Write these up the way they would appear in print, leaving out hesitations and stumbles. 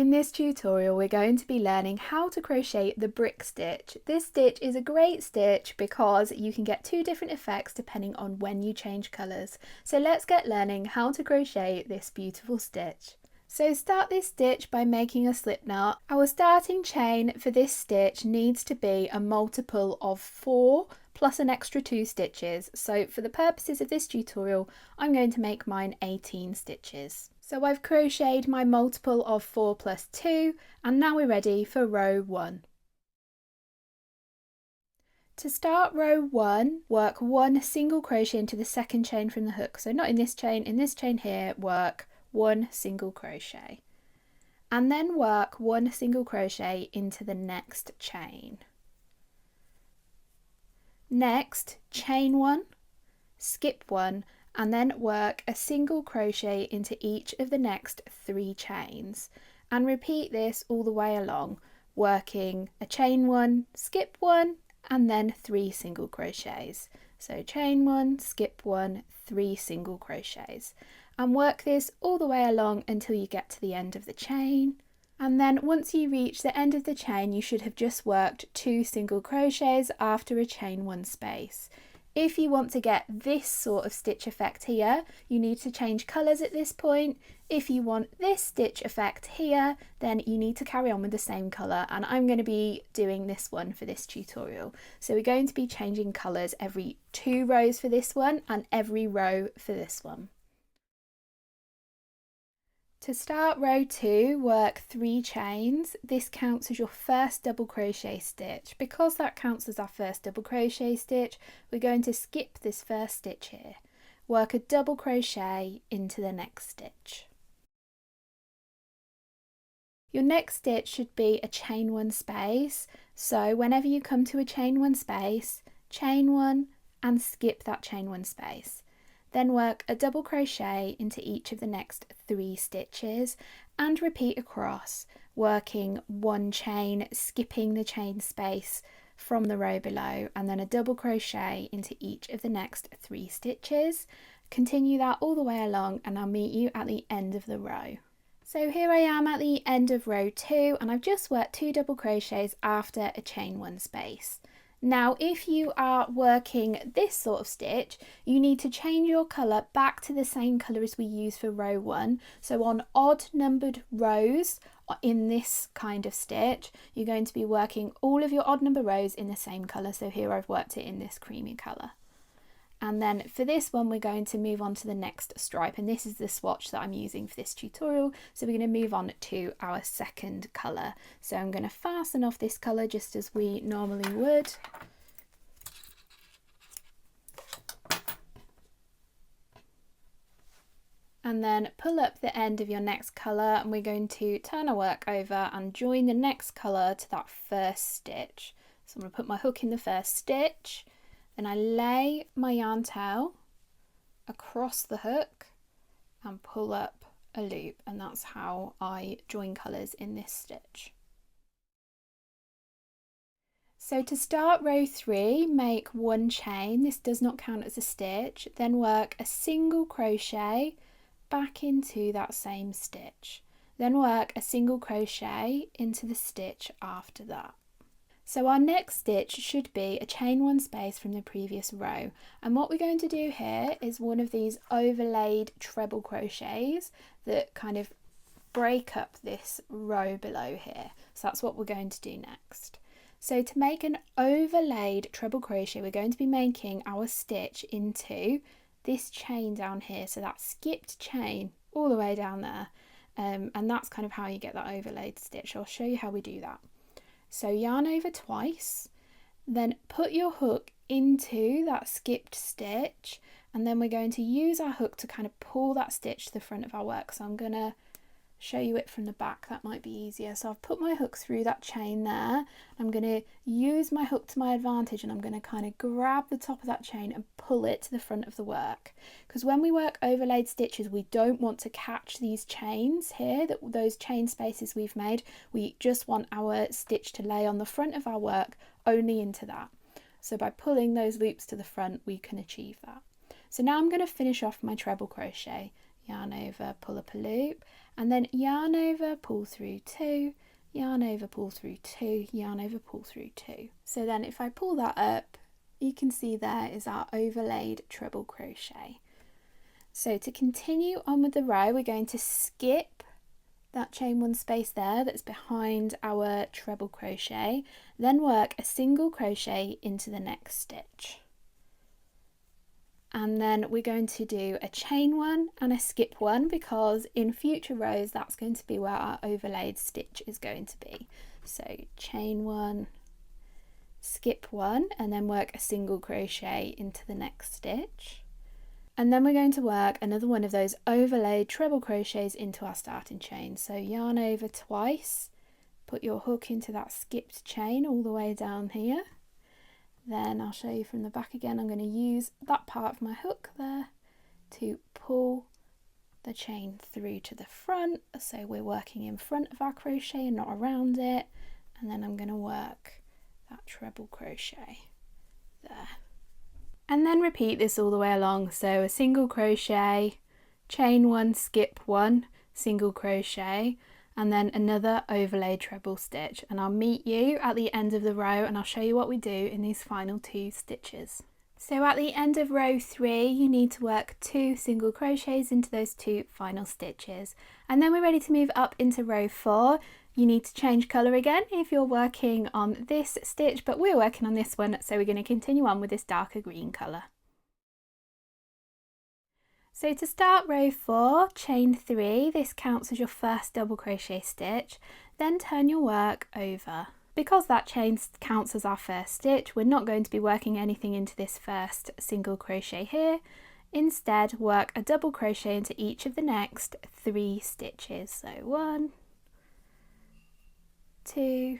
In this tutorial we're going to be learning how to crochet the brick stitch. This stitch is a great stitch because you can get two different effects depending on when you change colours. So let's get learning how to crochet this beautiful stitch. So start this stitch by making a slip knot. Our starting chain for this stitch needs to be a multiple of 4 plus an extra 2 stitches. So for the purposes of this tutorial I'm going to make mine 18 stitches. So I've crocheted my multiple of 4 plus 2 and now we're ready for row 1. To start row 1, work 1 single crochet into the second chain from the hook. So not in this chain here, work 1 single crochet. And then work 1 single crochet into the next chain. Next, chain 1, skip 1, and then work a single crochet into each of the next 3 chains, and repeat this all the way along, working a chain 1, skip 1, and then 3 single crochets. So chain 1, skip 1, 3 single crochets, and work this all the way along until you get to the end of the chain. And then once you reach the end of the chain, you should have just worked 2 single crochets after a chain 1 space. If you want to get this sort of stitch effect here, you need to change colours at this point. If you want this stitch effect here, then you need to carry on with the same colour, and I'm going to be doing this one for this tutorial. So we're going to be changing colours every 2 rows for this one and every row for this one. To start row 2, work 3 chains. This counts as your first double crochet stitch. Because that counts as our first double crochet stitch, we're going to skip this first stitch here. Work a double crochet into the next stitch. Your next stitch should be a chain 1 space. So whenever you come to a chain 1 space, chain 1 and skip that chain 1 space. Then work a double crochet into each of the next 3 stitches and repeat across, working 1 chain, skipping the chain space from the row below, and then a double crochet into each of the next 3 stitches. Continue that all the way along and I'll meet you at the end of the row. So here I am at the end of row 2 and I've just worked 2 double crochets after a chain 1 space. Now if you are working this sort of stitch, you need to change your colour back to the same colour as we used for row 1. So on odd numbered rows in this kind of stitch, you're going to be working all of your odd number rows in the same colour. So here I've worked it in this creamy colour. And then for this one we're going to move on to the next stripe, and this is the swatch that I'm using for this tutorial. So we're going to move on to our second colour. So I'm going to fasten off this colour just as we normally would. And then pull up the end of your next colour, and we're going to turn our work over and join the next colour to that first stitch. So I'm going to put my hook in the first stitch. Then I lay my yarn tail across the hook and pull up a loop, and that's how I join colours in this stitch. So to start row 3, make 1 chain. This does not count as a stitch. Then work a single crochet back into that same stitch. Then work a single crochet into the stitch after that. So our next stitch should be a chain 1 space from the previous row, and what we're going to do here is one of these overlaid treble crochets that kind of break up this row below here. So that's what we're going to do next. So to make an overlaid treble crochet, we're going to be making our stitch into this chain down here, so that skipped chain all the way down there, and that's kind of how you get that overlaid stitch. I'll show you how we do that. So yarn over twice, then put your hook into that skipped stitch, and then we're going to use our hook to kind of pull that stitch to the front of our work. So I'm going to show you it from the back, that might be easier. So I've put my hook through that chain there. I'm going to use my hook to my advantage, and I'm going to kind of grab the top of that chain and pull it to the front of the work, because when we work overlaid stitches we don't want to catch these chains here, those chain spaces we've made. We just want our stitch to lay on the front of our work, only into that. So by pulling those loops to the front we can achieve that. So now I'm going to finish off my treble crochet. yarn over, pull up a loop, and then yarn over, pull through 2, yarn over, pull through 2, yarn over, pull through 2. So then if I pull that up, you can see there is our overlaid treble crochet. So to continue on with the row, we're going to skip that chain 1 space there that's behind our treble crochet, then work a single crochet into the next stitch. And then we're going to do a chain 1 and a skip 1, because in future rows that's going to be where our overlaid stitch is going to be. So chain 1, skip 1, and then work a single crochet into the next stitch. And then we're going to work another one of those overlaid treble crochets into our starting chain. So yarn over twice, put your hook into that skipped chain all the way down here. Then I'll show you from the back again. I'm going to use that part of my hook there to pull the chain through to the front. So we're working in front of our crochet and not around it. And then I'm going to work that treble crochet there. And then repeat this all the way along. So a single crochet, chain 1, skip 1, single crochet, and then another overlay treble stitch. And I'll meet you at the end of the row and I'll show you what we do in these final 2 stitches. So at the end of row 3, you need to work 2 single crochets into those 2 final stitches. And then we're ready to move up into row 4. You need to change colour again if you're working on this stitch, but we're working on this one, so we're going to continue on with this darker green colour. So to start row 4, chain 3, this counts as your first double crochet stitch, then turn your work over. Because that chain counts as our first stitch, we're not going to be working anything into this first single crochet here. Instead, work a double crochet into each of the next 3 stitches. So 1, 2,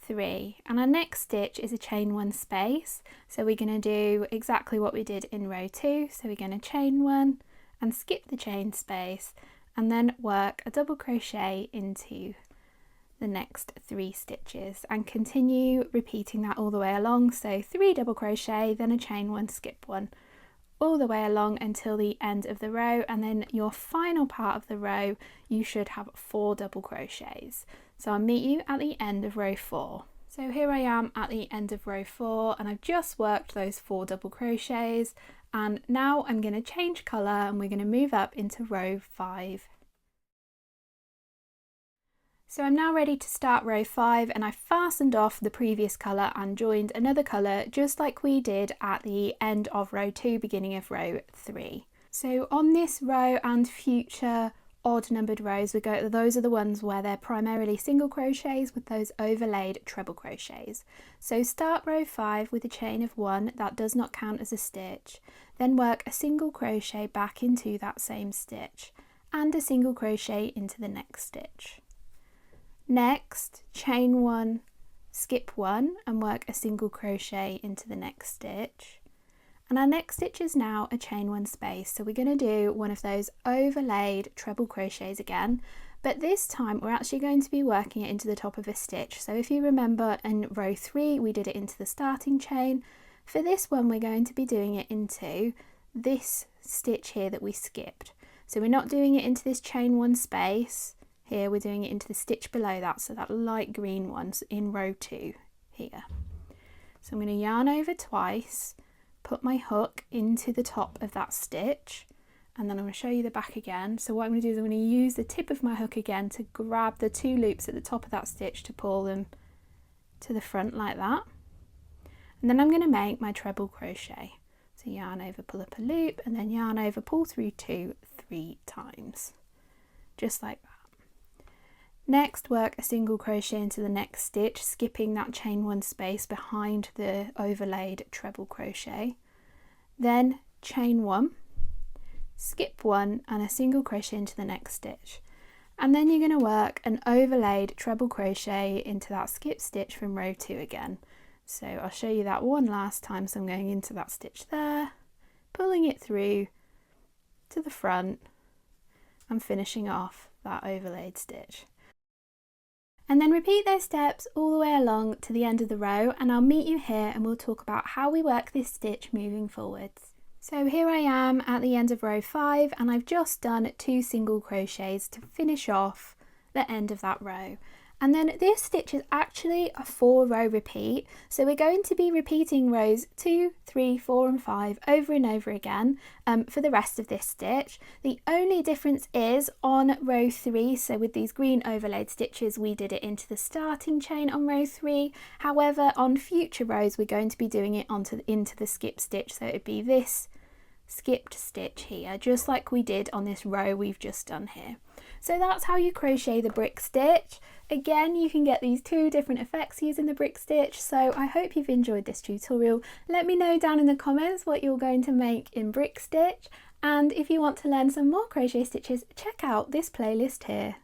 3, and our next stitch is a chain 1 space, so we're going to do exactly what we did in row 2. So we're going to chain 1 and skip the chain space and then work a double crochet into the next 3 stitches and continue repeating that all the way along. So 3 double crochet, then a chain 1, skip 1, all the way along until the end of the row, and then your final part of the row you should have 4 double crochets. So I'll meet you at the end of row 4. So here I am at the end of row 4 and I've just worked those 4 double crochets, and now I'm going to change colour and we're going to move up into row 5. So I'm now ready to start row 5, and I fastened off the previous colour and joined another colour just like we did at the end of row 2, beginning of row 3. So on this row and future odd numbered rows, those are the ones where they're primarily single crochets with those overlaid treble crochets. So start row 5 with a chain of 1, that does not count as a stitch, then work a single crochet back into that same stitch and a single crochet into the next stitch. Next, chain 1, skip 1 and work a single crochet into the next stitch. And our next stitch is now a chain 1 space, so we're going to do one of those overlaid treble crochets again, but this time we're actually going to be working it into the top of a stitch. So if you remember in row 3 we did it into the starting chain. For this one we're going to be doing it into this stitch here that we skipped. So we're not doing it into this chain 1 space. Here we're doing it into the stitch below that, so that light green one's in row 2 here. So I'm going to yarn over twice, put my hook into the top of that stitch, and then I'm going to show you the back again. So what I'm going to do is I'm going to use the tip of my hook again to grab the 2 loops at the top of that stitch to pull them to the front like that. And then I'm going to make my treble crochet. So yarn over, pull up a loop, and then yarn over, pull through 2 3 times, just like that. Next, work a single crochet into the next stitch, skipping that chain 1 space behind the overlaid treble crochet. Then chain 1, skip 1 and a single crochet into the next stitch. And then you're going to work an overlaid treble crochet into that skip stitch from row 2 again. So I'll show you that one last time. So I'm going into that stitch there, pulling it through to the front and finishing off that overlaid stitch. And then repeat those steps all the way along to the end of the row, and I'll meet you here and we'll talk about how we work this stitch moving forwards. So here I am at the end of row 5 and I've just done 2 single crochets to finish off the end of that row. And then this stitch is actually a 4-row repeat, so we're going to be repeating rows 2, 3, 4 and 5 over and over again for the rest of this stitch. The only difference is on row 3, so with these green overlaid stitches we did it into the starting chain on row 3, however on future rows we're going to be doing it into the skip stitch, so it'd be this skipped stitch here, just like we did on this row we've just done here. So that's how you crochet the brick stitch. Again, you can get these 2 different effects using the brick stitch, so I hope you've enjoyed this tutorial. Let me know down in the comments what you're going to make in brick stitch, and if you want to learn some more crochet stitches, check out this playlist here.